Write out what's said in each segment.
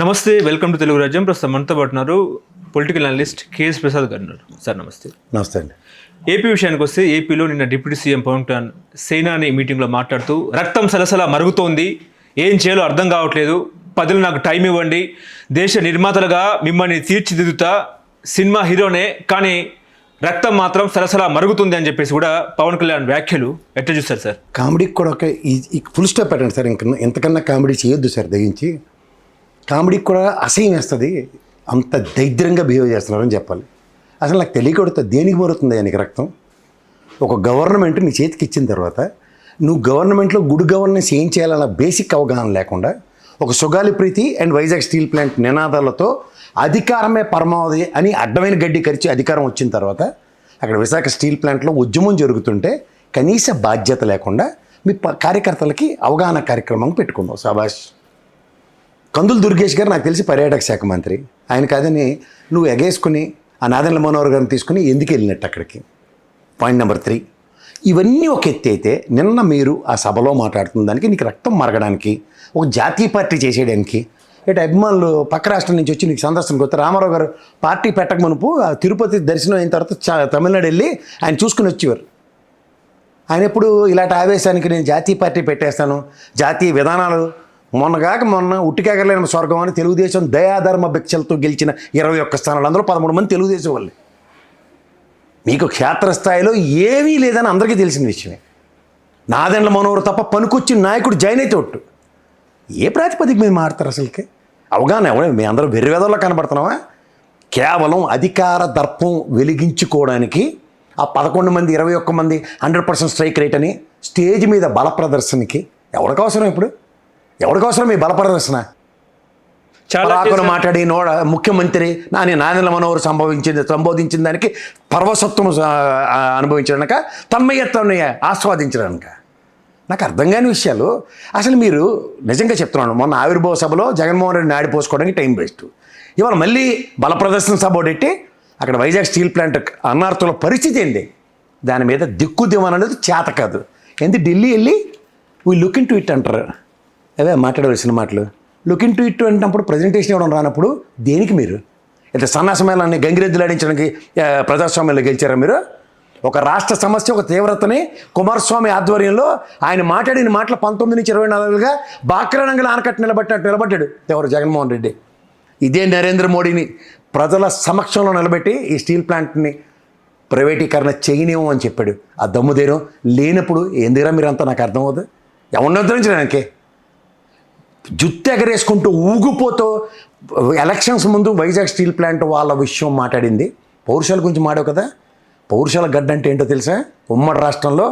నమస్తే, welcome to Telugu రాజ్యం. ప్రస్తుతం మనతో పాటున్నారు పొలిటికల్ అనలిస్ట్ కేఎస్ ప్రసాద్ గారు ఉన్నారు. సార్ నమస్తే. నమస్తే అండి. ఏపీ విషయానికి వస్తే, ఏపీలో నిన్న డిప్యూటీ సీఎం పవన్ కళ్యాణ్ సేనాని మీటింగ్లో మాట్లాడుతూ రక్తం సలసల మరుగుతోంది, ఏం చేయాలో అర్థం కావట్లేదు, ప్రజలు నాకు టైం ఇవ్వండి, దేశ నిర్మాతలుగా మిమ్మల్ని తీర్చిదిద్దుతా, సినిమా హీరోనే కానీ రక్తం మాత్రం సలసల మరుగుతుంది అని చెప్పేసి కూడా పవన్ కళ్యాణ్ వ్యాఖ్యలు ఎట్లా చూస్తారు సార్? కామెడీకి కూడా ఒక ఫుల్ స్టాప్ పెట్టండి సార్. ఎంతకన్నా కామెడీ చేయొద్దు సార్. దయించి కామెడీకి కూడా అసహ్యం వేస్తుంది. అంత దరిద్రంగా బిహేవ్ చేస్తున్నారని చెప్పాలి. అసలు నాకు తెలియకూడదు దేనికి మరుగుతుంది ఆయనకి రక్తం. ఒక గవర్నమెంట్ నీ చేతికి ఇచ్చిన తర్వాత నువ్వు గవర్నమెంట్లో గుడ్ గవర్నెన్స్ ఏం చేయాలన్న బేసిక్ అవగాహన లేకుండా ఒక సుగాలి ప్రీతి అండ్ వైజాగ్ స్టీల్ ప్లాంట్ నినాదాలతో అధికారమే పరమావధి అని అడ్డమైన గడ్డి కరిచి అధికారం వచ్చిన తర్వాత అక్కడ విశాఖ స్టీల్ ప్లాంట్లో ఉద్యమం జరుగుతుంటే కనీస బాధ్యత లేకుండా మీ కార్యకర్తలకి అవగాహన కార్యక్రమం పెట్టుకున్నావు. శాబాష్. కందుల దుర్గేష్ గారు నాకు తెలిసి పర్యాటక శాఖ మంత్రి. ఆయన కాదని నువ్వు ఎగేసుకుని ఆ నాదెండ్ల మనోహర్ గారిని తీసుకుని ఎందుకు వెళ్ళినట్టు అక్కడికి? Point number 3. ఇవన్నీ ఒక ఎత్తి అయితే నిన్న మీరు ఆ సభలో మాట్లాడుతున్న దానికి నీకు రక్తం మరగడానికి ఒక జాతీయ పార్టీ చేసేయడానికి ఇటు అభిమానులు పక్క రాష్ట్రం నుంచి వచ్చి నీకు సందర్శనకు వస్తే రామారావు గారు పార్టీ పెట్టక మునుపు తిరుపతి దర్శనం అయిన తర్వాత తమిళనాడు వెళ్ళి ఆయన చూసుకుని వచ్చేవారు. ఆయన ఎప్పుడు ఇలాంటి ఆవేశానికి నేను జాతీయ పార్టీ పెట్టేస్తాను, జాతీయ విధానాలు మొన్న ఉట్టికెగరలేని స్వర్గం అని తెలుగుదేశం దయాధర్మ భిక్షలతో గెలిచిన 21 స్థానాలు, అందులో 13 మంది తెలుగుదేశం వాళ్ళే. మీకు క్షేత్రస్థాయిలో ఏమీ లేదని అందరికీ తెలిసిన విషయమే. నాదెండ్ల మనోహర్ తప్ప పనికొచ్చిన నాయకుడు జైన్ అయితే ఒట్టు. ఏ ప్రాతిపదిక మీద మారుతారు అసలుకి? అవగాహన ఎవడే? మీ అందరూ వెర్రివేదల్లో కనబడుతున్నావా? కేవలం అధికార దర్పం వెలిగించుకోవడానికి ఆ 11 మంది 21 మంది 100% స్ట్రైక్ రేట్ అని స్టేజ్ మీద బల ప్రదర్శనకి ఎవరికోసరం? ఇప్పుడు ఎవరికోసరం మీ బల ప్రదర్శన? చాలా మాట్లాడి ముఖ్యమంత్రి నాదెండ్ల మనోహర్ సంబోధించిన దానికి పర్వసత్వం అనుభవించడానిక, తన్మయత్వాన్ని ఆస్వాదించడానిక? నాకు అర్థం కాని విషయాలు. అసలు మీరు నిజంగా చెప్తున్నాను, మొన్న ఆవిర్భావ సభలో జగన్మోహన్ రెడ్డిని ఆడిపోసుకోవడానికి టైం వేస్ట్. ఇవాళ మళ్ళీ బల ప్రదర్శన సభ పెట్టి అక్కడ వైజాగ్ స్టీల్ ప్లాంట్ అన్నార్థుల పరిస్థితి ఏంటి? దాని మీద దిక్కుదివ్వనం అనేది చేత కాదు. ఎందుకు ఢిల్లీ వెళ్ళి we look into it అంటారు. అవే మాట్లాడవలసిన మాటలు. లుక్ ఇన్ టు ఇట్ అంటున్నప్పుడు ప్రజెంటేషన్ ఇవ్వడం రానప్పుడు దేనికి మీరు ఇంత సన్నాసమేళాన్ని గంగిరెద్దులు ఆడించడానికి ప్రజాస్వామ్యంలో గెలిచారా మీరు? ఒక రాష్ట్ర సమస్య ఒక తీవ్రతని కుమారస్వామి ఆధ్వర్యంలో ఆయన మాట్లాడిన మాటలు 19 నుంచి 24గా బాక్రానంగల ఆనకట్టు నిలబడ్డాడు ఎవరు? జగన్మోహన్ రెడ్డి. ఇదే నరేంద్ర మోడీని ప్రజల సమక్షంలో నిలబెట్టి ఈ స్టీల్ ప్లాంట్ని ప్రైవేటీకరణ చేయనివ్వం అని చెప్పాడు. ఆ దమ్ముదేరం లేనప్పుడు ఎందుకురా మీరంతా? నాకు అర్థం అవుతుంది. ఎవరిని ఉద్ధరించడానికి జుత్తు ఎగరేసుకుంటూ ఊగిపోతూ ఎలక్షన్స్ ముందు వైజాగ్ స్టీల్ ప్లాంట్ వాళ్ళ విషయం మాట్లాడింది. పౌరుషాల గురించి మాడావు కదా. పౌరుషాల గడ్డ అంటే ఏంటో తెలుసా? ఉమ్మడి రాష్ట్రంలో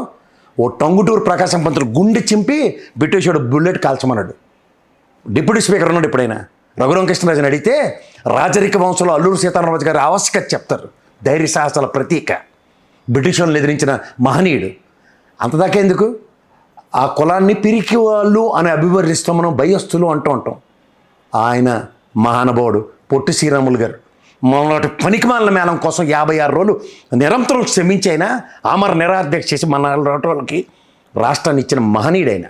ఓ టంగుటూరు ప్రకాశం పంతులు గుండె చింపి బ్రిటిషోడు బుల్లెట్ కాల్చమన్నాడు. డిప్యూటీ స్పీకర్ ఉన్నాడు. ఎప్పుడైనా రఘురామకృష్ణరాజుని అడిగితే రాజరిక వంశంలో అల్లూరు సీతారామరాజు గారి ఆవశ్యకత చెప్తారు. ధైర్య సాహసాల ప్రతీక, బ్రిటిష్ వాళ్ళని ఎదిరించిన మహనీయుడు. అంతదాకా ఎందుకు? ఆ కులాన్ని పిరికి వాళ్ళు అని అభివర్ణిస్తాం మనం, భయస్తులు అంటూ ఉంటాం. ఆయన మహానుభావుడు పొట్టి శ్రీరాములు గారు మొన్నటి పనికిమాలిన మేళం కోసం 56 రోజులు నిరంతరం శ్రమించి అయినా ఆమర నిరాధ్యక్ష చేసి మన వాళ్ళకి రాష్ట్రాన్ని ఇచ్చిన మహనీయుడైన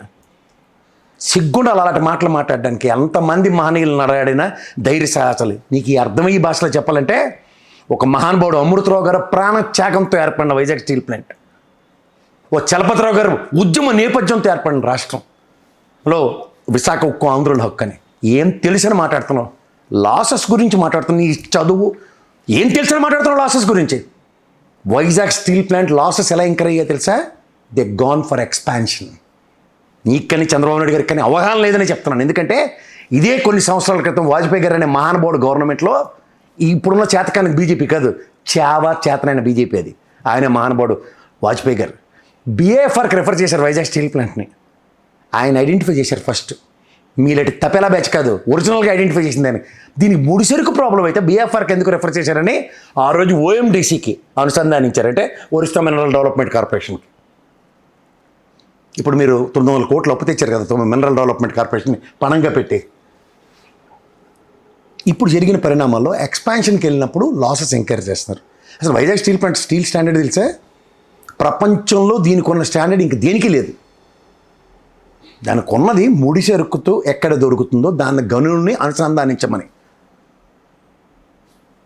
సిగ్గుండాలి అలాంటి మాటలు మాట్లాడడానికి. ఎంతమంది మహనీయులు నడాడినా ధైర్య సాహసాలు. నీకు ఈ అర్థమయ్యే భాషలో చెప్పాలంటే ఒక మహానుభావుడు అమృతరావు గారు ప్రాణత్యాగంతో ఏర్పడిన వైజాగ్ స్టీల్ ప్లాంట్, ఓ చలపతిరావు గారు ఉద్యమ నేపథ్యంతో ఏర్పడిన రాష్ట్రంలో విశాఖ ఉక్కు ఆంధ్రుల హక్కు అని. ఏం తెలిసిన మాట్లాడుతున్నావు? లాసెస్ గురించి మాట్లాడుతున్నావు. నీ చదువు ఏం తెలిసిన మాట్లాడుతున్నావు లాసెస్ గురించి? వైజాగ్ స్టీల్ ప్లాంట్ లాసెస్ ఎలా ఇంకర్ అయ్యా తెలుసా? They gone for expansion. నీకని చంద్రబాబు నాయుడు గారికి కానీ అవగాహన లేదని చెప్తున్నాను. ఎందుకంటే ఇదే కొన్ని సంవత్సరాల క్రితం వాజ్పేయి గారు అనే మహానుభావుడు గవర్నమెంట్లో, ఇప్పుడున్న చేతకానికి బీజేపీ కాదు, చేతనైన బీజేపీ అది. ఆయన మహానుభావుడు వాజ్పేయి గారు BIFRకి రెఫర్ చేశారు వైజాగ్ స్టీల్ ప్లాంట్ని. ఆయన ఐడెంటిఫై చేశారు ఫస్ట్. మీలాంటి తపేలా బ్యాచ్ కాదు, ఒరిజినల్గా ఐడెంటిఫై చేసిందని. దీనికి ముడిసరుకు ప్రాబ్లం అయితే BIFRకి ఎందుకు రెఫర్ చేశారని ఆ రోజు OMDCకి అనుసంధానించారు, అంటే ఒరిస్సా మినరల్ డెవలప్మెంట్ కార్పొరేషన్కి. ఇప్పుడు మీరు 900 కోట్లు అప్పు తెచ్చారు కదా మినరల్ డెవలప్మెంట్ కార్పొరేషన్ని పణంగా పెట్టి. ఇప్పుడు జరిగిన పరిణామాల్లో ఎక్స్పాన్షన్కి వెళ్ళినప్పుడు లాసెస్ ఎంకరేజ్ చేస్తున్నారు. అసలు Vizag steel plant steel standard తెలుసా? ప్రపంచంలో దీనికి ఉన్న స్టాండర్డ్ ఇంక దేనికి లేదు. దానికి ఉన్నది ముడి సరుకుతో ఎక్కడ దొరుకుతుందో దాని గనుల్ని అనుసంధానించమని.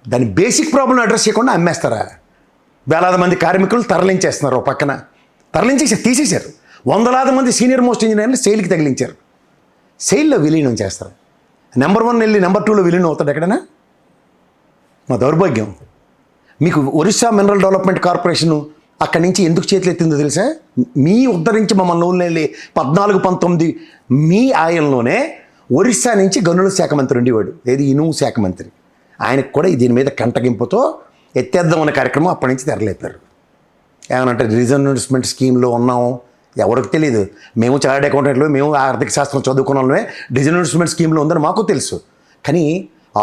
దాని బేసిక్ ప్రాబ్లం అడ్రస్ చేయకుండా అమ్మేస్తారా? వేలాది మంది కార్మికులు తరలించేస్తున్నారు. ఒక పక్కన తరలించేసి తీసేశారు. వందలాది మంది సీనియర్ మోస్ట్ ఇంజనీర్లు సెయిల్కి తగిలించారు. సెయిల్లో విలీనం చేస్తారు. నెంబర్ 1 వెళ్ళి నెంబర్ 2లో విలీనం అవుతాడు ఎక్కడైనా? మా దౌర్భాగ్యం. మీకు ఒరిస్సా మినరల్ డెవలప్మెంట్ కార్పొరేషన్ అక్కడి నుంచి ఎందుకు చేతులు ఎత్తిందో తెలుసా? మీ ఉద్ధరించి మమ్మల్ని ఊళ్ళో వెళ్ళి 14-19 మీ ఆయనలోనే ఒరిస్సా నుంచి గనుల శాఖ మంత్రి ఉండేవాడు. ఏది ఇనుము శాఖ మంత్రి. ఆయనకు కూడా దీని మీద కంటగింపుతో ఎత్తేద్దాం అనే కార్యక్రమం అప్పటి నుంచి తెరలేపారు. ఏమనంటే రిజర్వ్మెంట్ స్కీమ్లో ఉన్నాము, ఎవరికి తెలియదు. మేము చార్టెడ్ అకౌంటెంట్లు, మేము ఆర్థిక శాస్త్రం చదువుకున్న వాళ్ళమే. రిజర్వ్మెంట్ స్కీమ్లో ఉందని మాకు తెలుసు. కానీ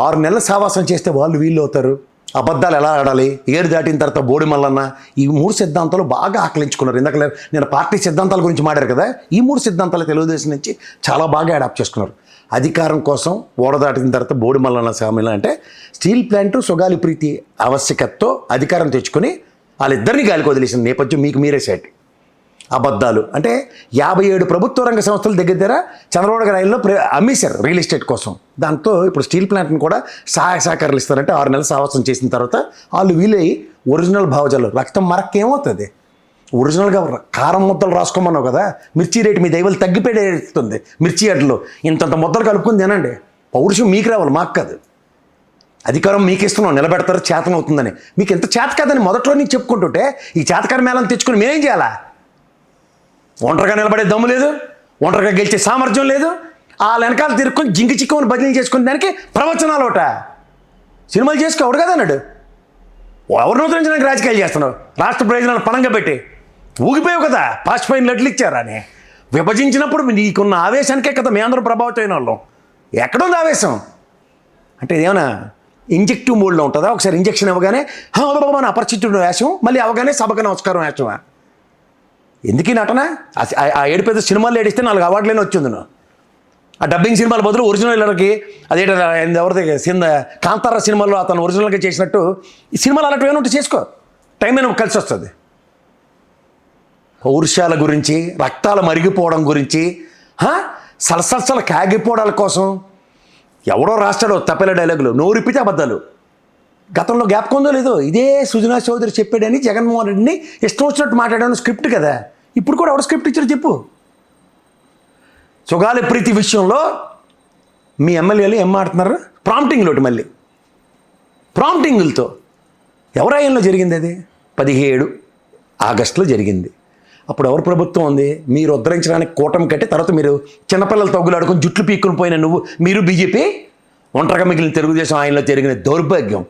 6 నెలల సావాసం చేస్తే వాళ్ళు వీళ్ళు అవుతారు. అబద్ధాలు ఎలా ఆడాలి, ఏరు దాటిన తర్వాత బోడి మల్లన్న, ఈ 3 సిద్ధాంతాలు బాగా ఆకలించుకున్నారు. ఇందాక నేను పార్టీ సిద్ధాంతాల గురించి మాట్లాడారు కదా, ఈ 3 సిద్ధాంతాలు తెలుగుదేశం నుంచి చాలా బాగా అడాప్ట్ చేసుకున్నారు. అధికారం కోసం ఓడ దాటిన తర్వాత బోడి మల్లన్న సామెల అంటే స్టీల్ ప్లాంట్ సుగాలి ప్రీతి ఆవశ్యకతతో అధికారం తెచ్చుకొని వాళ్ళిద్దరిని గాలికి వదిలేసిన నేపథ్యం మీకు మీరే సెట్. అబద్ధాలు అంటే 57 ప్రభుత్వ రంగ సంస్థలు దగ్గర చంద్రబాబు గారి రైల్లో అమ్మేశారు రియల్ ఎస్టేట్ కోసం. దాంతో ఇప్పుడు స్టీల్ ప్లాంట్ని కూడా సహాయ సహకారాలు ఇస్తారంటే 6 నెలల సావాసం చేసిన తర్వాత వాళ్ళు వీలై ఒరిజినల్ భావజాలు రక్తం మరకేమవుతుంది. ఒరిజినల్గా కారం ముద్దలు రాసుకోమన్నావు కదా, మిర్చి రేటు మీ దైవాలు తగ్గిపోయేస్తుంది. మిర్చి అడ్లు ఇంతంత ముద్దలు కలుపుకొని తినండి. పౌరుషం మీకు రావాలి, మాకు కాదు. అధికారం మీకు ఇస్తున్నాం, నిలబెడతారు, చేతనం అవుతుందని. మీకు ఎంత చేత కాదని మొదట్లో నీకు చెప్పుకుంటుంటే ఈ చేతకార మేళను తెచ్చుకొని మేమేం చేయాలా? ఒంటరిగా నిలబడే దమ్ము లేదు, ఒంటరిగా గెలిచే సామర్థ్యం లేదు. ఆ వెనకాల తిరుక్కొని జింకి చిక్కమని బదిలీ చేసుకుని దానికి ప్రవచనాలు ఒకట. సినిమాలు చేసుకో ఎవడు కదా అన్నాడు. ఎవరిని ఉద్ధరించడానికి రాజకీయాలు చేస్తున్నావు? రాష్ట్ర ప్రయోజనాలు పణంగా పెట్టి ఊగిపోయావు కదా, పాస్పోయిన లెట్లు ఇచ్చారని. విభజించినప్పుడు నీకున్న ఆవేశానికే కదా మీ అందరూ ప్రభావితం అయిన వాళ్ళం. ఎక్కడుంది ఆవేశం అంటే ఏమైనా ఇంజెక్టివ్ మోడ్లో ఉంటుందా? ఒకసారి ఇంజెక్షన్ ఇవ్వగానే మన అపరిచితుడు వేషం, మళ్ళీ అవగానే సభకు నమస్కారం వేషమా? ఎందుకీ నటన? ఆ 7 పెద్ద సినిమాలు ఏడిస్తే 4 అవార్డులైనా వచ్చింది. ఆ డబ్బింగ్ సినిమాల బదులు ఒరిజినల్కి అదే ఎవరిది కాంతార సినిమాలో అతను ఒరిజినల్గా చేసినట్టు ఈ సినిమాలు అలాంటివి ఏమైనా ఉంటే చేసుకో, టైం అయినా కలిసి వస్తుంది. పౌరుషాల గురించి, రక్తాలు మరిగిపోవడం గురించి, సలసలసల కాగిపోవడాల కోసం ఎవడో రాస్తాడో తప్పెల డైలాగులు, నోరిప్పితే అబద్ధాలు. గతంలో జ్ఞాపకం ఉందో లేదో, ఇదే సుజనా చౌదరి చెప్పాడని జగన్మోహన్ రెడ్డిని ఇష్టం వచ్చినట్టు మాట్లాడాను స్క్రిప్ట్ కదా. ఇప్పుడు కూడా ఎవడ స్క్రిప్ట్ ఇచ్చారు చెప్పు. సుగాలి ప్రీతి విషయంలో మీ ఎమ్మెల్యేలు ఏం మాట్లాడుతున్నారు? ప్రాంప్టింగ్లోటి మళ్ళీ ప్రాంప్టింగులతో. ఎవరాయంలో జరిగింది అది? 17 ఆగస్టులో జరిగింది. అప్పుడు ఎవరు ప్రభుత్వం ఉంది? మీరు ఉద్ధరించడానికి కూటమి కట్టి తర్వాత మీరు చిన్నపిల్లలు తగ్గులాడుకొని జుట్లు పీక్కుని పోయిన మీరు బీజేపీ ఒంటరిగా మిగిలిన తెలుగుదేశం ఆయనలో జరిగిన దౌర్భాగ్యం.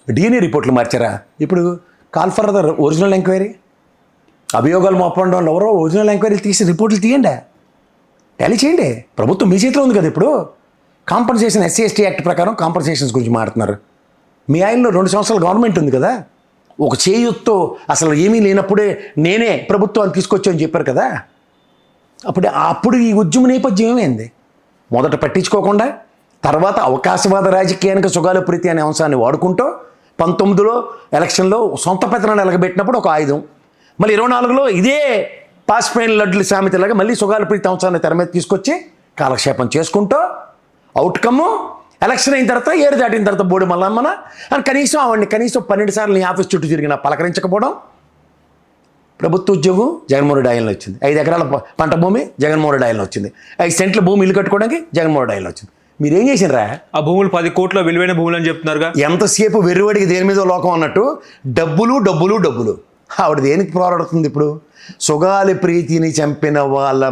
DNA రిపోర్ట్లు మార్చారా? ఇప్పుడు call for the original enquiry. అభియోగాలు మోపడం వాళ్ళు ఎవరో ఒరిజినల్ ఎంక్వైరీలు తీసి రిపోర్ట్లు తీయండి, టాలీ చేయండి. ప్రభుత్వం మీ చేతిలో ఉంది కదా. ఇప్పుడు కాంపన్సేషన్ SC/ST యాక్ట్ ప్రకారం కాంపన్సేషన్స్ గురించి మాట్లాడుతున్నారు. మీ ఆయనలో 2 సంవత్సరాలు గవర్నమెంట్ ఉంది కదా, ఒక చేయుత్తో అసలు ఏమీ లేనప్పుడే నేనే ప్రభుత్వాన్ని తీసుకొచ్చామని చెప్పారు కదా. అప్పుడు ఈ ఉద్యమ నేపథ్యం ఏమైంది? మొదట పట్టించుకోకుండా తర్వాత అవకాశవాద రాజకీయానికి సుగాలి ప్రీతి అనే అంశాన్ని వాడుకుంటూ 19లో ఎలక్షన్లో సొంత పెత్తనాన్ని ఎలగబెట్టినప్పుడు ఒక ఆయుధం, మళ్ళీ 24లో ఇదే పాస్పోయిన లడ్లు సామెతలాగా మళ్ళీ సుగాలి ప్రీతి అంశాన్ని తెర మీద తీసుకొచ్చి కాలక్షేపం చేసుకుంటూ అవుట్కమ్ ఎలక్షన్ అయిన తర్వాత ఏరు దాటిన తర్వాత బోడి మల్లమ్మన అని కనీసం 12 సార్లు నీ ఆఫీస్ చుట్టూ తిరిగిన పలకరించకపోవడం. ప్రభుత్వ ఉద్యోగం జగన్మోహన్ రెడ్డి ఆయనలో వచ్చింది. 5 ఎకరాల పంట భూమి జగన్మోహన్ రెడ్డి ఆయనలో వచ్చింది. 5 సెంట్ల భూమి ఇల్లు కట్టుకోవడానికి జగన్మోహన్ రెడ్డి ఆయనలో వచ్చింది. మీరేం చేసినరా? ఆ భూములు 10 కోట్ల విలువైన భూములు అని చెప్తున్నారుగా. ఎంతసేపు వెర్రివాడికి దేని మీద లోకం అన్నట్టు డబ్బులు డబ్బులు డబ్బులు. ఆవిడ దేనికి పోరాడుతుంది ఇప్పుడు? సుగాలి ప్రీతిని చంపిన వాళ్ళ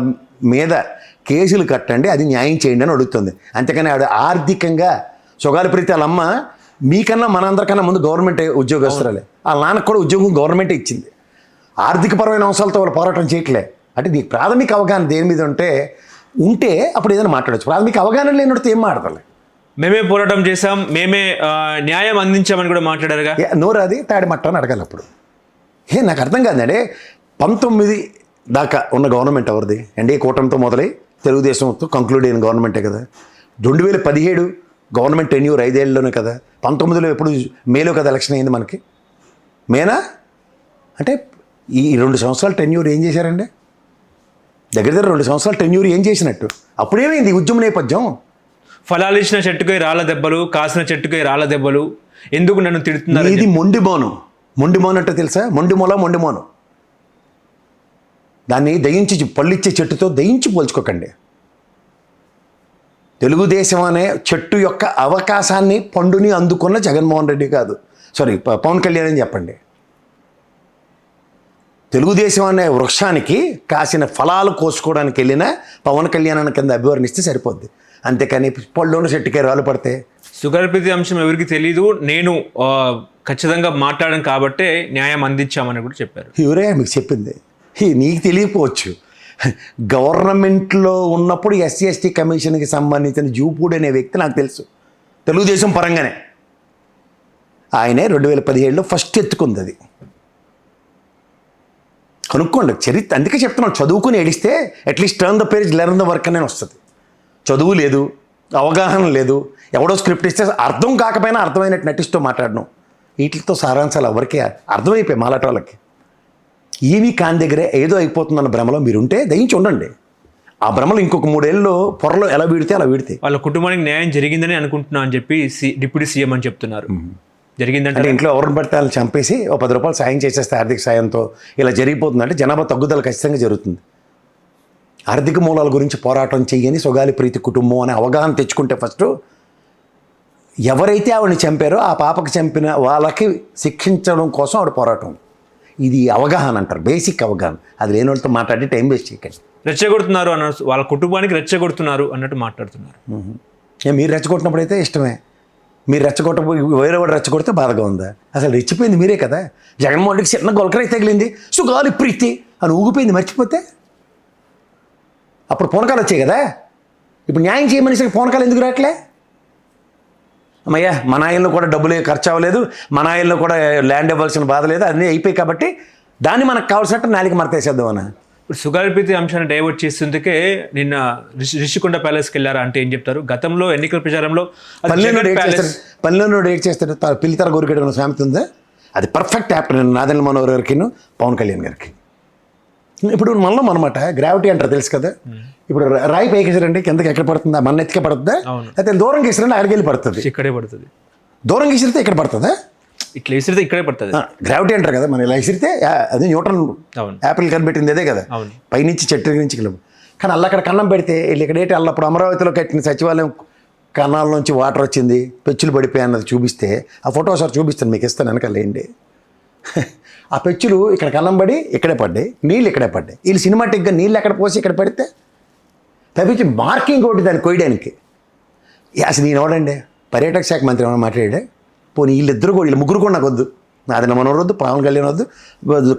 మీద కేసులు కట్టండి, అది న్యాయం చేయండి అని అడుగుతుంది. అంతేకాని ఆవిడ ఆర్థికంగా సుగాలి ప్రీతి వాళ్ళ అమ్మ మీకన్నా మనందరికన్నా ముందు గవర్నమెంట్ ఉద్యోగస్తురాలే. వాళ్ళ నాన్నకు కూడా ఉద్యోగం గవర్నమెంటే ఇచ్చింది. ఆర్థికపరమైన అంశాలతో వాళ్ళు పోరాటం చేయట్లే. అంటే నీకు ప్రాథమిక అవగాహన దేని మీద ఉంటే అప్పుడు ఏదైనా మాట్లాడచ్చు. ప్రాథమిక అవగాహన లేనడితే ఏం మాట్లాడాలి? మేమే పోరాటం చేసాం, మేమే న్యాయం అందించామని కూడా మాట్లాడారుగా. నోరాది తాడి మట్ట అని అడగాలి. అప్పుడు నాకు అర్థం కాదండి. 19 దాకా ఉన్న గవర్నమెంట్ ఎవరిది? ఎన్డీఏ కూటమితో మొదలై తెలుగుదేశంతో కంక్లూడ్ అయిన గవర్నమెంటే కదా. 2017 గవర్నమెంట్ టెన్యూర్ 5 ఏళ్ళలోనే కదా. 19లో ఎప్పుడు మేలో కదా ఎలక్షన్ అయింది మనకి. మేనా అంటే ఈ 2 సంవత్సరాలు టెన్యూర్ ఏం చేశారండి? దగ్గర దగ్గర 2 సంవత్సరాలు టెన్యూర్ ఏం చేసినట్టు? అప్పుడేమైంది ఉద్యమ నేపథ్యం? ఫలాలు ఇచ్చిన చెట్టుకై రాళ్ళ దెబ్బలు, కాసిన చెట్టుకై రాళ్ళ దెబ్బలు, ఎందుకు నన్ను తిడుతున్నారు? ఇది మొండిమోను అంటే తెలుసా? మొండిమోను. దాన్ని దయించి పళ్ళిచ్చే చెట్టుతో దయించి పోల్చుకోకండి. తెలుగుదేశం అనే చెట్టు యొక్క అవకాశాన్ని, పండుని అందుకున్న జగన్మోహన్ రెడ్డి కాదు, పవన్ కళ్యాణ్ అని చెప్పండి. తెలుగుదేశం అనే వృక్షానికి కాసిన ఫలాలు కోసుకోవడానికి వెళ్ళిన పవన్ కళ్యాణ్ కింద అభివర్ణిస్తే సరిపోద్ది. అంతేకాని పళ్ళున్న చెట్టుకే రాళ్ళు పడితే. సుగర్భితి అంశం ఎవరికి తెలీదు, నేను ఖచ్చితంగా మాట్లాడాను కాబట్టే న్యాయం అందించామని కూడా చెప్పారు. ఎవరే మీకు చెప్పింది? నీకు తెలియకపోవచ్చు. గవర్నమెంట్లో ఉన్నప్పుడు ఎస్సీ ఎస్టీ కమిషన్కి సంబంధించిన జూపూడి అనే వ్యక్తి నాకు తెలుసు, తెలుగుదేశం పరంగానే. ఆయనే 2017లో ఫస్ట్ ఎత్తుకుంది అది. కనుక్కోండి చరిత్ర. అందుకే చెప్తున్నాను, చదువుకుని ఏడిస్తే at least turn the page, learn the work అనే వస్తుంది. చదువు లేదు, అవగాహన లేదు, ఎవడో స్క్రిప్ట్ ఇస్తే అర్థం కాకపోయినా అర్థమైనట్టు నటిస్తూ మాట్లాడడం, వీటితో సారాంశాలు ఎవరికి అర్థమైపోయాయి మాలాట వాళ్ళకి. ఏమీ కాని దగ్గరే ఏదో అయిపోతుందన్న భ్రమలో మీరుంటే దయించి ఉండండి. ఆ భ్రమలు ఇంకొక 3 ఏళ్ళలో పొరలో ఎలా వీడితే అలా వీడితే. వాళ్ళ కుటుంబానికి న్యాయం జరిగిందని అనుకుంటున్నా అని చెప్పి డిప్యూటీ సీఎం అని చెప్తున్నారు. జరిగిందంటే ఇంట్లో ఎవరిని పడితే వాళ్ళని చంపేసి ఓ 10 రూపాయలు సాయం చేసేస్తే ఆర్థిక సాయంతో ఇలా జరిగిపోతుందంటే జనాభా తగ్గుదల ఖచ్చితంగా జరుగుతుంది. ఆర్థిక మూలాల గురించి పోరాటం చెయ్యని సుగాలి ప్రీతి కుటుంబం అనే అవగాహన తెచ్చుకుంటే ఫస్ట్ ఎవరైతే ఆవిడని చంపారో ఆ పాపకి చంపిన వాళ్ళకి శిక్షించడం కోసం ఆవిడ పోరాటం. ఇది అవగాహన అంటారు, బేసిక్ అవగాహన. అది లేని వాళ్ళతో మాట్లాడి టైం వేస్ట్ చేయకండి. రెచ్చగొడుతున్నారు అన్న, వాళ్ళ కుటుంబానికి రెచ్చగొడుతున్నారు అన్నట్టు మాట్లాడుతున్నారు. మీరు రెచ్చగొట్టినప్పుడు అయితే ఇష్టమే, మీరు రెచ్చగొట్టకపోయి వేరే వాడు రెచ్చగొడితే బాధగా ఉందా? అసలు రెచ్చిపోయింది మీరే కదా. జగన్మోహన్ రెడ్డికి చిన్న గొలకరై తగిలింది, సుగాలి ప్రీతి అని ఊగిపోయింది, మర్చిపోతే. అప్పుడు పూనకాలు వచ్చాయి కదా. ఇప్పుడు న్యాయం చేయమనేసరికి పూనకాలు ఎందుకు రావట్లే? అమ్మయ్యా మన ఆయనలో కూడా డబ్బులు ఖర్చు అవ్వలేదు, మన ఆయనలో కూడా ల్యాండ్ ఇవ్వాల్సిన బాధ లేదు, అన్నీ అయిపోయి కాబట్టి దాన్ని మనకు కావాల్సినట్టు నాలికి మరతేసేద్దాం అన్న. ఇప్పుడు సుగాలిప్రీతి అంశాన్ని డైవర్ట్ చేసేందుకే నిన్న రిషికొండ ప్యాలెస్కి వెళ్ళారా అంటే ఏం చెప్తారు? గతంలో ఎన్నికల ప్రచారంలో పనిలో డేట్ చేస్తాడు, పిల్లితర గోరికడ సామెత ఉందా? అది పర్ఫెక్ట్ యాప్టర్ నాదెండ్ల మనోహర్ గారికి, పవన్ కళ్యాణ్ గారికి. ఇప్పుడు మనలో అనమాట గ్రావిటీ అంటారు తెలుసు కదా. ఇప్పుడు రాయి పైకేసారండి, కిందకి ఎక్కడ పడుతుందా? మన ఎత్తికే పడుతుందా? అయితే దూరం గీసిరండి అక్కడికి వెళ్ళి పడుతుంది. ఇక్కడే పడుతుంది. దూరం గీసిరితే ఇక్కడ పడుతుందా? ఇట్లా విసిరితే ఇక్కడే పడుతుంది. గ్రావిటీ అంటారు కదా. మన ఇలా విసిరితే అది న్యూటన్ యాపిల్ కనిపెట్టింది అదే కదా, పైనుంచి చెట్టు నుంచి కిలో. కానీ అక్కడ కన్నం పెడితే వీళ్ళు ఇక్కడేంటి అప్పుడు అమరావతిలో కట్టిన సచివాలయం కన్నాల నుంచి వాటర్ వచ్చింది, పెచ్చులు పడిపోయి అన్నది చూపిస్తే ఆ ఫోటో ఒకసారి చూపిస్తాను మీకు, ఇస్తాను వెనకాలేండి. ఆ పెచ్చులు ఇక్కడ కన్నం పడి ఇక్కడే పడ్డాయి, నీళ్ళు ఇక్కడే పడ్డాయి. వీళ్ళు సినిమాటిక్గా నీళ్ళు ఎక్కడ పోసి ఇక్కడ పెడితే తప్పించి మార్కింగ్ ఒకటి దాన్ని కొయ్యడానికి. అసలు నేను ఎవడండి పర్యాటక శాఖ మంత్రి ఏమైనా మాట్లాడే? పోనీ వీళ్ళిద్దరు కూడా, వీళ్ళు ముగ్గురు కూడా నాకు వద్దు. నాదెండ్ల మనోహర్ వద్దు, పవన్ కళ్యాణ్ వద్దు,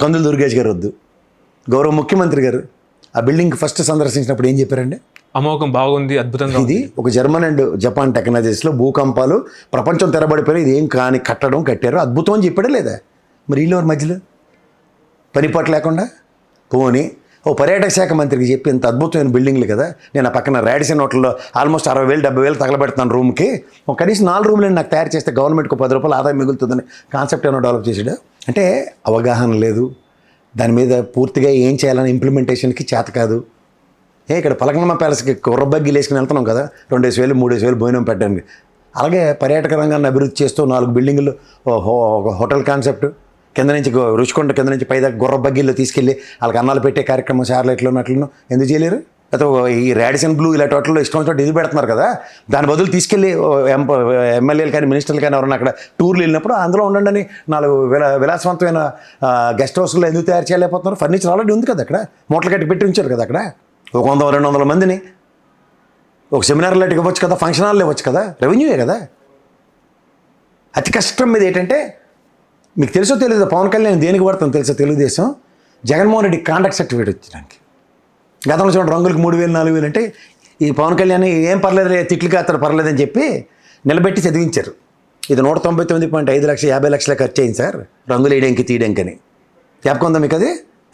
కందుల దుర్గేష్ గారు వద్దు. గౌరవ ముఖ్యమంత్రి గారు ఆ బిల్డింగ్ ఫస్ట్ సందర్శించినప్పుడు ఏం చెప్పారండి? అమోఘం, బాగుంది, అద్భుతంగా. ఇది ఒక జర్మన్ అండ్ జపాన్ టెక్నాలజీస్లో భూకంపాలు ప్రపంచం తెరబడిపోయినా ఇది ఏం కాని కట్టారు, అద్భుతం అని చెప్పాడే లేదా? మరి వీళ్ళు మధ్యలో పనిపాటు లేకుండా పోని ఓ పర్యాటక శాఖ మంత్రికి చెప్పి ఇంత అద్భుతమైన బిల్డింగ్లు కదా, నేను ఆ పక్కన రాడిసన్ హోటల్లో ఆల్మోస్ట్ 60,000 70,000 తగలబెడుతున్నాను రూమ్కి, ఒక కనీసం 4 రూమ్లు నాకు తయారు చేస్తే గవర్నమెంట్కి 10 రూపాయలు ఆదాయం మిగులుతుందని కాన్సెప్ట్ ఏమైనా డెవలప్ చేసాడు. అంటే అవగాహన లేదు, దాని మీద పూర్తిగా ఏం చేయాలని ఇంప్లిమెంటేషన్కి చేత కాదు. ఇక్కడ పలకనమ్మ ప్యాలెస్కి కుర్రబగ్గీలు వేసుకుని వెళ్తున్నాం కదా, 2,000 3,000 భోజనం పెట్టడానికి. అలాగే పర్యాటక రంగాన్ని అభివృద్ధి చేస్తూ 4 బిల్డింగులు, హోటల్ కాన్సెప్ట్, కింద నుంచి రుచికొండ కింద నుంచి పైదాకా గుర్రబగ్గీల్లో తీసుకెళ్ళి వాళ్ళకి అన్నాలు పెట్టే కార్యక్రమం శాటిలైట్లో ఉన్నట్లు ఎందుకు చేయలేరు? లేకపోతే ఈ రాడిసన్ బ్లూ ఇలాంటి వాటిల్లో ఇష్టం వచ్చినట్టు ఇది పెడుతున్నారు కదా, దాని బదులు తీసుకెళ్ళి ఎమ్మెల్యేలు కానీ మినిస్టర్లు కానీ ఎవరైనా అక్కడ టూర్లు వెళ్ళినప్పుడు అందులో ఉండండి అని 4 విలాసవంతమైన గెస్ట్ హౌస్లో ఎందుకు తయారు చేయలేకపోతున్నారు? ఫర్నిచర్ ఆల్రెడీ ఉంది కదా అక్కడ, మూటలు కట్టి పెట్టి ఉంచారు కదా అక్కడ. ఒక 100-200 మందిని ఒక సెమినార్ లాంటికి ఇవ్వచ్చు కదా, ఫంక్షన్ హాల్లో ఇవ్వచ్చు కదా, రెవెన్యూయే కదా. అతి కష్టం మీద ఏంటంటే మీకు తెలుసో తెలియదు, పవన్ కళ్యాణ్ దేనికి పడుతుంది తెలుసో? తెలుగుదేశం జగన్మోహన్ రెడ్డి కాంట్రాక్ట్ సర్టిఫికేట్ వచ్చినానికి. గతంలో చూడండి రంగులకు 3,000 4,000 అంటే ఈ పవన్ కళ్యాణ్ ఏం పర్లేదు, తిట్లు కాస్తాడు పర్లేదని చెప్పి నిలబెట్టి చదివించారు. ఇది 199.5 లక్షలు 50 లక్షల ఖర్చు అయింది సార్ రంగులు వేయడానికి తీయడానికి అని. చెప్పుకుందాం మీకు అది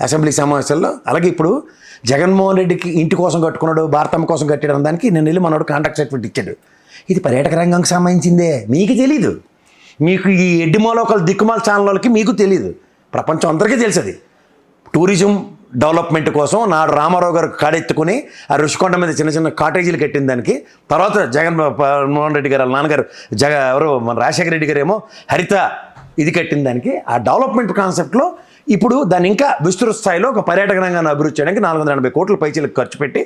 అసెంబ్లీ సమావేశాల్లో. అలాగే ఇప్పుడు జగన్మోహన్ రెడ్డికి ఇంటి కోసం కట్టుకున్నాడు, భారతమ్మ కోసం కట్టడం దానికి నేను వెళ్ళి మనోడు కాంట్రాక్ట్ సర్టిఫికేట్ ఇచ్చాడు. ఇది పర్యాటక రంగానికి సంబంధించిందే, మీకు తెలీదు. మీకు ఈ ఎడ్డిమాలోకల దిక్కుమాల ఛానల్ వాళ్ళకి మీకు తెలీదు, ప్రపంచం అందరికీ తెలుసు. అది టూరిజం డెవలప్మెంట్ కోసం నాడు రామారావు గారు కాడెత్తుకుని ఆ రుషికొండ మీద చిన్న చిన్న కాటేజీలు కట్టిన దానికి, తర్వాత జగన్మోహన్ రెడ్డి గారు వాళ్ళ నాన్నగారు ఎవరు మన రాజశేఖర రెడ్డి గారు ఏమో హరిత ఇది కట్టిన దానికి, ఆ డెవలప్మెంట్ కాన్సెప్ట్లో ఇప్పుడు దాన్ని ఇంకా విస్తృత స్థాయిలో ఒక పర్యాటక రంగాన్ని అభివృద్ధి చేయడానికి 480 కోట్ల పైచీలకు ఖర్చు పెట్టి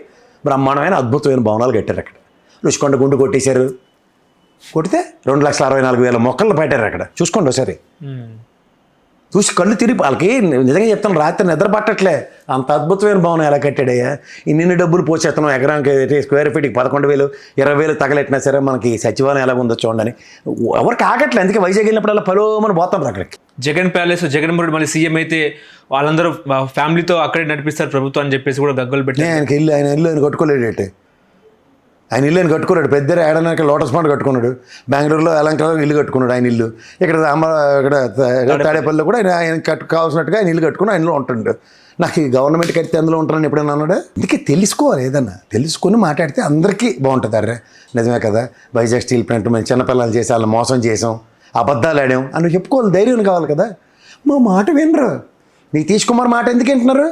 బ్రహ్మాండమైన అద్భుతమైన భవనాలు కట్టారు. అక్కడ రుషికొండ గుండు కొట్టేశారు, కొడితే 2,64,000 మొక్కలు పెట్టారు అక్కడ. చూసుకోండి ఒకసారి, చూసి కళ్ళు తిరిగి వాళ్ళకి నిజంగా చెప్తాను, రాత్రి నిద్ర పట్టట్లే, అంత అద్భుతమైన భవనం ఎలా కట్టాడయ్యా, ఇన్ని డబ్బులు పోసేస్తున్నాం, ఎకరానికి స్క్వేర్ ఫీట్కి 11,000 20,000 తగలెట్టినా సరే మనకి సచివాలయం ఎలా ఉందో చూడండి. ఎవరికి ఆగట్లే, అందుకే వైజాగ్ వెళ్ళినప్పుడల్లా పలోమని పోతాం అక్కడికి. జగన్ ప్యాలెస్, జగన్మోహన్ రెడ్డి మళ్ళీ సీఎం అయితే వాళ్ళందరూ ఫ్యామిలీతో అక్కడే నడిపిస్తారు ప్రభుత్వం అని చెప్పేసి కూడా గగ్గలు పెట్టి, ఆయన ఇల్లు ఆయన కట్టుకోలేడు, ఆయన ఇల్లు ఆయన కట్టుకున్నాడు. పెద్ద ఏడనాక లోటస్ పాండ్ కట్టుకున్నాడు, బెంగళూరులో అలంకారం ఇల్లు కట్టుకున్నాడు ఆయన ఇల్లు, ఇక్కడ ఇక్కడ తాడేపల్లిలో కూడా ఆయన కావాల్సినట్టుగా ఆయన ఇల్లు కట్టుకుని ఆయనలో ఉంటుండు. నాకు ఈ గవర్నమెంట్ కడితే అందులో ఉంటానని ఎప్పుడైనా అన్నాడు. అందుకే తెలుసుకోవాలి, ఏదన్నా తెలుసుకొని మాట్లాడితే అందరికీ బాగుంటుంది. అరే నిజమే కదా, వైజాగ్ స్టీల్ ప్లాంట్ మేము చిన్నపిల్లలు చేసి వాళ్ళని మోసం చేసాం, అబద్ధాలు ఆడాం అని చెప్పుకోవాలి, ధైర్యం కావాలి కదా. మా మాట వినరు, నితీష్ కుమార్ మాట ఎందుకు వింటున్నారు?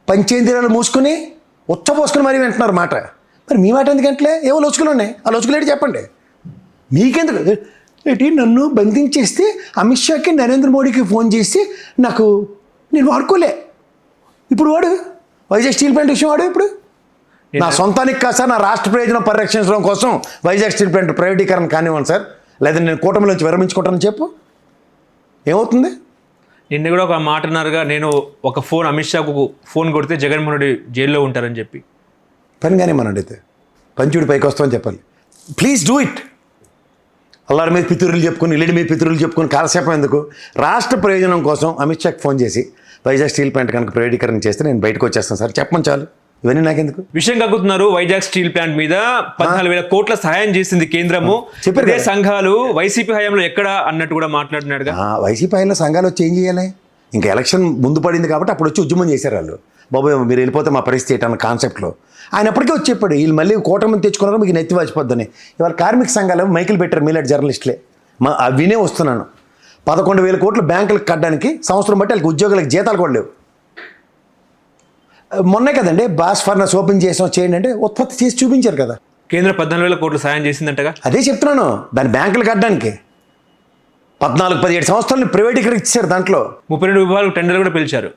పంచేంద్రియాలు మూసుకుని ఉచ్చపోసుకుని మరీ వింటున్నారు మాట. మరి మీ మాట ఎందుకంటే ఏవో లోచుకులు ఉన్నాయి, ఆ లోచుకులు ఏంటి చెప్పండి. మీకెందుకు ఏంటి నన్ను బంధించేస్తే అమిత్ షాకి నరేంద్ర మోడీకి ఫోన్ చేసి నాకు నేను వాడుకోలే. ఇప్పుడు వాడు వైజాగ్ స్టీల్ ప్లాంట్ విషయం వాడు ఇప్పుడు నా సొంతానికి కాదు సార్, నా రాష్ట్ర ప్రయోజనం పరిరక్షించడం కోసం వైజాగ్ స్టీల్ ప్లాంట్ ప్రైవేటీకరణ కానివ్వండి సార్, లేదా నేను కూటమిలోంచి విరమించుకుంటానని చెప్పు, ఏమవుతుంది? నిన్న కూడా ఒక మాట అన్నారుగా, నేను ఒక ఫోన్ అమిత్ షాకు ఫోన్ కొడితే జగన్మోహన్ రెడ్డి జైల్లో ఉంటారని చెప్పి. పని కానీ మనం అడిగితే పంచుడి పైకి వస్తామని చెప్పాలి. Please do it. అల్లారి మీద పితృలు చెప్పుకొని, ఇల్లుడి మీద పితృలు చెప్పుకొని కాలసేపం ఎందుకు? రాష్ట్ర ప్రయోజనం కోసం అమిత్ షాకి ఫోన్ చేసి వైజాగ్ స్టీల్ ప్లాంట్ కనుక ప్రైవేటీకరణ చేస్తే నేను బయటకు వచ్చేస్తాను సార్ చెప్పమని చాలు. ఇవన్నీ నాకెందుకు? విషయం కక్కుతున్నారు. వైజాగ్ స్టీల్ ప్లాంట్ మీద 14,000 కోట్ల సహాయం చేసింది కేంద్రము, ఇదే సంఘాలు వైసీపీ హయాంలో ఎక్కడ అన్నట్టు కూడా మాట్లాడుతున్నాడుగా. వైసీపీ హయాంలో సంఘాలు వచ్చి ఏం చేయాలి? ఇంకా ఎలక్షన్ ముందు పడింది కాబట్టి అప్పుడు వచ్చి ఉద్యమం చేశారు వాళ్ళు. బాబు మీరు వెళ్ళిపోతే మా పరిస్థితి ఏంటన్న కాన్సెప్ట్లో ఆయన అప్పటికే వచ్చి చెప్పాడు, వీళ్ళు మళ్ళీ కూటమిని తెచ్చుకున్నారు మీకు నెత్తి వాచిపోద్దని. ఇవాళ కార్మిక సంఘాలు మైకులు పెట్టారు మీలాంటి జర్నలిస్టులే, వినే వస్తున్నాను. 11,000 కోట్లు బ్యాంకులకు కట్టడానికి సంవత్సరం బట్టి వాళ్ళకి ఉద్యోగులకు జీతాలు కూడా లేవు. మొన్నే కదండి బాస్ ఫర్నస్ ఓపెన్ చేసాం చేయండి అంటే ఉత్పత్తి చేసి చూపించారు కదా. కేంద్రం 14,000 కోట్లు సాయం చేసిందంటగా. అదే చెప్తున్నాను, దాని బ్యాంకులు కట్టడానికి 14-17 సంవత్సరాలు ప్రైవేటీకరణ ఇచ్చారు. దాంట్లో 32 విభాగాలకు టెండర్లు కూడా పిలిచారు.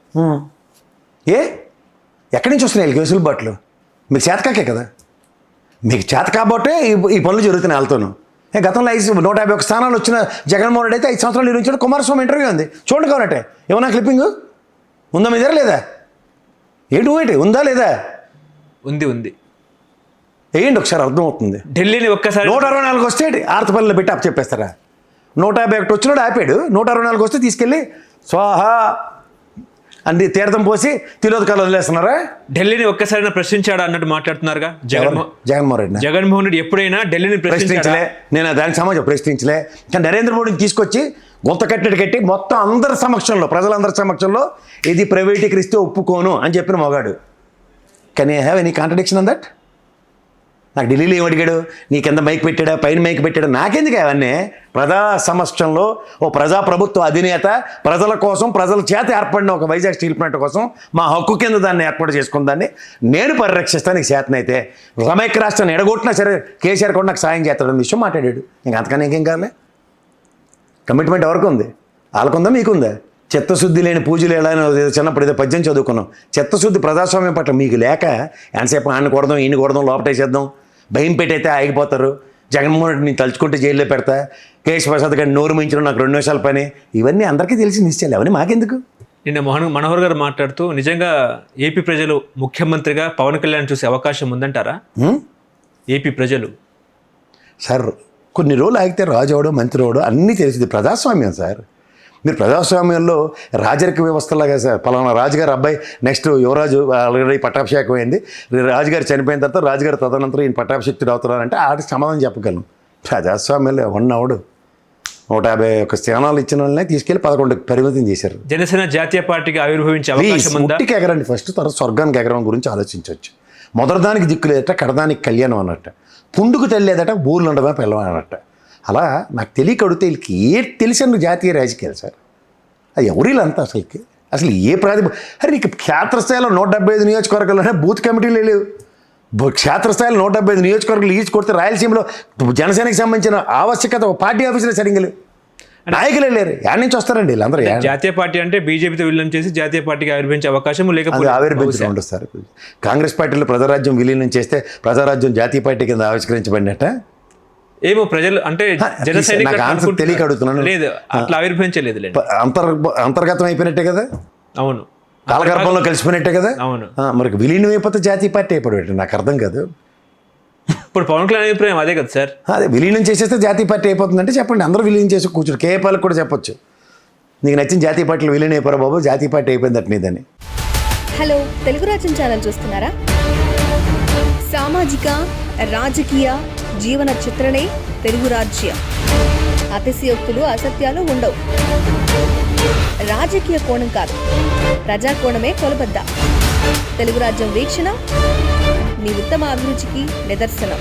ఎక్కడి నుంచి వస్తున్నాయి వీళ్ళకి వెసులుబాట్లు? మీకు చేతకాకే కదా, మీకు చేత కాబట్టే ఈ పనులు జరుగుతున్నాయి వాళ్ళతోనూ. గతంలో 151 స్థానాలు వచ్చిన జగన్మోహన్ రెడ్డి అయితే 5 సంవత్సరాలు నిర్వహించాడు. కుమారస్వామి ఇంటర్వ్యూ ఉంది చూడండి కావాలంటే. ఏమన్నా క్లిప్పింగ్ ఉందా మీ దగ్గర? లేదా? ఏంటి ఉందా లేదా? ఉంది వేయండి ఒకసారి, అర్థమవుతుంది. ఢిల్లీని ఒక్కసారి 164 వస్తే ఆర్తపల్లిలో పెట్టి అప్పు చెప్పేస్తారా? 151 వచ్చినాడు ఆపాడు, 164 వస్తే తీసుకెళ్ళి స్వాహా అంది తీర్థం పోసి తిలోదకాలు వదిలేస్తున్నారా? ఢిల్లీని ఒక్కసారి ప్రశ్నించాడా అన్నట్టు మాట్లాడుతున్నారుగా జగన్మోహన్ రెడ్డి. ఎప్పుడైనా ఢిల్లీని ప్రశ్నించలే, నేను దానికి సమాజం ప్రశ్నించలే. కానీ నరేంద్ర మోడీని తీసుకొచ్చి గుంత కట్టి మొత్తం అందరి సమక్షంలో, ప్రజలందరి సమక్షంలో ఇది ప్రైవేటీకరిస్తే ఒప్పుకోను అని చెప్పిన మొగాడు. కానీ have any contradiction on that? నాకు ఢిల్లీలో ఏం అడిగాడు? నీ కింద మైక్ పెట్టాడా, పైన మైక్ పెట్టాడా? నాకెందుకు అవన్నీ? ప్రజా సమక్షంలో ఓ ప్రజాప్రభుత్వ అధినేత ప్రజల కోసం, ప్రజల చేత ఏర్పడిన ఒక వైజాగ్ స్టీల్ ప్లాంట్ కోసం మా హక్కు కింద దాన్ని ఏర్పాటు చేసుకున్న దాన్ని నేను పరిరక్షిస్తాను. నీకు చేతనైతే సమైక్య రాష్ట్రాన్ని ఎడగొట్టినా సరే కేసీఆర్ కూడా నాకు సాయం చేస్తాడని విషయం మాట్లాడాడు. ఇంక అంతకన్నా ఇంకేం కావాలి? కమిట్మెంట్ ఎవరికి ఉంది? వాళ్ళకుందా మీకుందా? చిత్తశుద్ధి లేని పూజలు ఎలా చిన్నప్పుడు ఏదో పద్యం చదువుకున్నాం. చిత్తశుద్ధి ప్రజాస్వామ్యం పట్ల మీకు లేక ఎంతసేపు ఆడిని కొడదాం, ఈయన కొడదాం, లోపటేసేద్దాం, భయం పెట్టయితే ఆగిపోతారు. జగన్మోహన్ రెడ్డిని తలుచుకుంటే జైల్లో పెడతా, కేశ్ ప్రసాద్ గారిని నోరు మించడం నాకు 2 నిమిషాల పని, ఇవన్నీ అందరికీ తెలిసి నిశ్చయాలు. అవన్నీ మాకెందుకు? నిన్న మనోహర్ గారు మాట్లాడుతూ నిజంగా ఏపీ ప్రజలు ముఖ్యమంత్రిగా పవన్ కళ్యాణ్ చూసే అవకాశం ఉందంటారా? ఏపీ ప్రజలు సార్ కొన్ని రోజులు ఆగితే రాజు అవడం, మంత్రి అవడం అన్నీ తెలిసింది. ప్రజాస్వామ్యం సార్. మీరు ప్రజాస్వామ్యంలో రాజరిక వ్యవస్థలాగా సార్, పలానా రాజుగారు అబ్బాయి నెక్స్ట్ యువరాజు ఆల్రెడీ పట్టాభిషేకం అయింది, రాజుగారు చనిపోయిన తర్వాత రాజుగారు తదనంతరం ఈయన పట్టాభిషిక్తుడు అవుతున్నారంటే ఆడికి సమాధానం చెప్పగలను. ప్రజాస్వామ్యంలో ఎవరు 151 స్థానాలు ఇచ్చిన వాళ్ళనే తీసుకెళ్లి 11 పరిమితం చేశారు. జనసేన జాతీయ పార్టీకి ఆవిర్భవించే అవకాశం ఉందా? ఉట్టికి ఎగరండి ఫస్ట్, తర్వాత స్వర్గానికి ఎగరం గురించి ఆలోచించవచ్చు. మొదటిదానికి దిక్కు లేదట, కడదానికి కళ్యాణం అన్నట్ట, పుండుకు తెల్లేదట, ఊర్లు ఉండవా పిల్లవా అన్నట్ట. అలా నాకు తెలియక అడిగితే వీళ్ళకి ఏ తెలిసిన జాతీయ రాజకీయాలు సార్? అది ఎవరిలంతా అసలుకి అసలు ఏ అరే నీకు క్షేత్రస్థాయిలో 175 నియోజకవర్గాల్లోనే బూత్ కమిటీలు లేవు. క్షేత్రస్థాయిలో 175 నియోజకవర్గాలు ఈడ్చి కొడితే రాయలసీమలో జనసేనకి సంబంధించిన ఆవశ్యకత ఒక పార్టీ ఆఫీసులో సరిగ్గా లేవు. నాయకులే లేరు. యాడ్ నుంచి వస్తారండి వీళ్ళందరూ. జాతీయ పార్టీ అంటే బీజేపీతో విలీనం చేసి జాతీయ పార్టీకి ఆవిర్భించే అవకాశం లేకపోతే ఆవిర్భించడం ఉండదు సార్. కాంగ్రెస్ పార్టీలో ప్రజారాజ్యం విలీనం చేస్తే ప్రజారాజ్యం జాతీయ పార్టీ కింద ఆవిష్కరించబడినట్ట. ఏమో ప్రజలు అంటే జన నాకు ఆన్సర్ తెలియక అడుగుతున్నాను. లేదు, అట్లా ఆవిర్భించలేదు. అంతర్గతం అయిపోయినట్టే కదా, అవును, కాలగర్భంలో కలిసిపోయినట్టే కదా. అవును. మరి విలీనం అయిపోతే జాతీయ పార్టీ అయిపోయాడు. నాకు అర్థం కాదు. ఇప్పుడు పవన్ కళ్యాణ్ అభిప్రాయం అదే కదా సార్. అదే విలీనం చేసేస్తే జాతీయ పార్టీ అయిపోతుందంటే చెప్పండి, అందరూ విలీనం చేసి కూర్చోరు. కేఏపాలకు కూడా చెప్పొచ్చు, నీకు నచ్చిన జాతీయ పార్టీలో విలీనం అయిపోరా బాబు, జాతీయ పార్టీ అయిపోయిందట నీదని. హలో, తెలుగు రాజ్యం ఛానల్ చూస్తున్నారా? సామాజిక రాజకీయ జీవన చిత్రణే తెలుగు రాజ్యం. అతిశయోక్తులు అసత్యాలు ఉండవు. రాజకీయ కోణం కాదు, ప్రజా కోణమే కొలబద్ద. తెలుగు రాజ్యం వీక్షణ మీ ఉత్తమ అభిరుచికి నిదర్శనం.